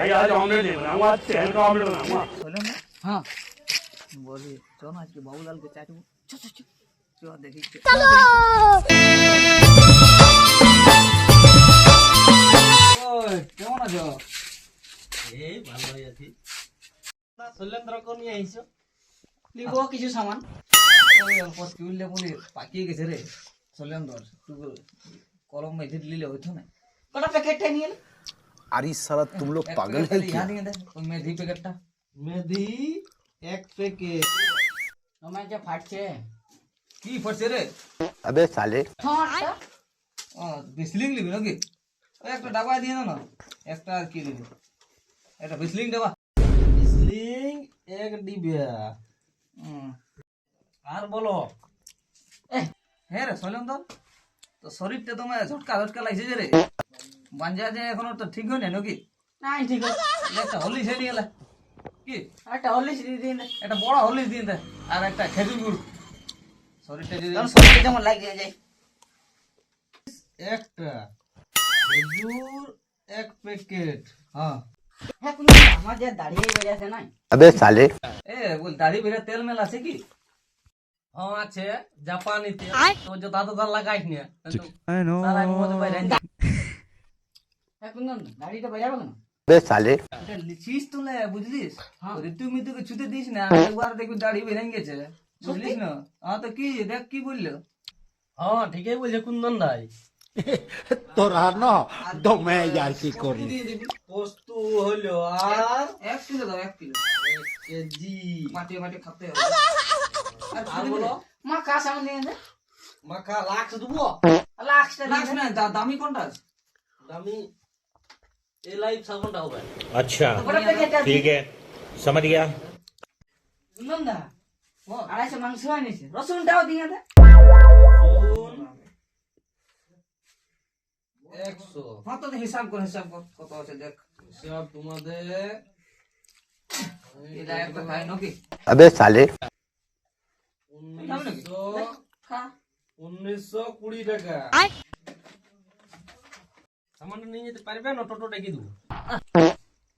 भाई आज ऑमलेट नहीं बनाऊंगा, आज चिकन का ऑमलेट बनाऊंगा। बोले ना हाँ बोली चलो आज के बाबूलाल को चाटू चल चल चल चलो देखी चलो ওই কেমন আছো এই ভালোই আছি না শৈলেন্দ্র কোন নিয়ে আইছো লিখো কিছু সামান ওই অল্প স্কুলে বলে পাকিয়ে গেছে রে শৈলেন্দ্র তুই কলম মেঝে দিলে হইতো না কটা প্যাকেট নিয়ে এলে अरे साला तुम लोग पागल है क्या? ওই মেধি প্যাকেটটা মেধি এক প্যাকেট আমার যে ফাটছে কি পড়ছে রে अबे साले ঠান্ডা ও বিসলিং লিবি নাকি ওই একটা ডাবা দিয়ে দাও না একটা আর কি দিবি এটা বিসলিং ডাবা বিসলিং এক ডিবা আর বলো হ্যাঁ রে শৈলেন্দ্র তো শরীরটা তোমার ঝটকা ঝটকা লাগছে যে রে বাঞ্জা যে এখনো তো ঠিক হয় না নাকি নাই ঠিক আছে একটা হলি ছেড়ে গেলে কি একটা হলিস দিয়ে দিন একটা বড় হলি দিয়ে দে আর একটা খেজুর গুড় শরীরটা যদি তখন শরীরে যেমন লাগিয়ে যায় একটা খেজুর এক প্যাকেট হ্যাঁ হ্যাঁ তুমি আমার যে দাঁড়িয়ে বেড়ে আছে নাই अबे साले এ বল দাড়ি বেরে তেল মেল আছে কি হ্যাঁ আছে জাপানি তেল তো যে দাদা দাদা লাগাইস না সারা মধ্যে বাইরে হ্যাঁ কুন্দন দাড়িটা বেড়াবে কেন अबे साले এটা লিচিস তো না বুঝলিস হ্যাঁ। ঋতু মিতুকে ছুতে দিস না একবার দেখবি দাড়ি বেরে গেছে বুঝলিস না হ্যাঁ তো কি দেখ কি বললো হ্যাঁ ঠিকই বলছে কুন্দন ভাই तोरा ना तो मैं यार की करी দিয়ে দিবি পোস্ত হলো আর 1 কিলো দাও 1 কিলো 1 কেজি মাটি মাটি খাতে হবে আর বলো মা কা সামান দিয়ে দে মাখা লাক্স দেবো লাক্সটা লাখ না দামি কোনটা আছে? দামি এই লাইফ সাবানটা হবে अच्छा বড় প্যাকেটটা ठीक है समझ गया কুন্দন দা আড়াইশো মাংস আনিছে রসুনটাও দিয়ে দে 100 হ্যাঁ তো হিসাব কর কত আছে দেখ সব তোমাদের এটা একটা খাই নাকি अबे साले 1900 খা 1920 টাকা সামানটা নিয়ে যেতে পারবে না টোটো ডেকে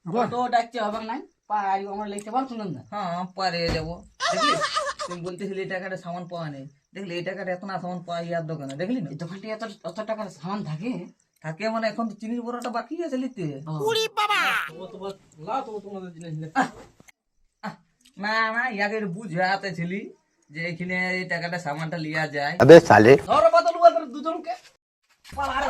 দেবো তো ডাকতে হবে নাই পারি আমরা লিখতে পার কুন্দন দা হ্যাঁ পারে যাবো দেখলি তুমি বলতেছিলি এই টাকাটা সামান পাওয়া নেই দেখলি এই টাকাটা এত না সামান পাওয়া ইয়ার দোকানে দেখলি না এই দোকানটি এত অত টাকার সামান থাকে থাকে মানে এখন তো চিনির বড়টা বাকি আছে লিখতে তোমাদের জিনিস নিয়ে। না না ইয়াকে বুঝাতে ছিলি যে এখানে এই টাকাটা সামানটা লিয়া যায় अबे साले ধরো বদল বদল দুজনকে পালা আরে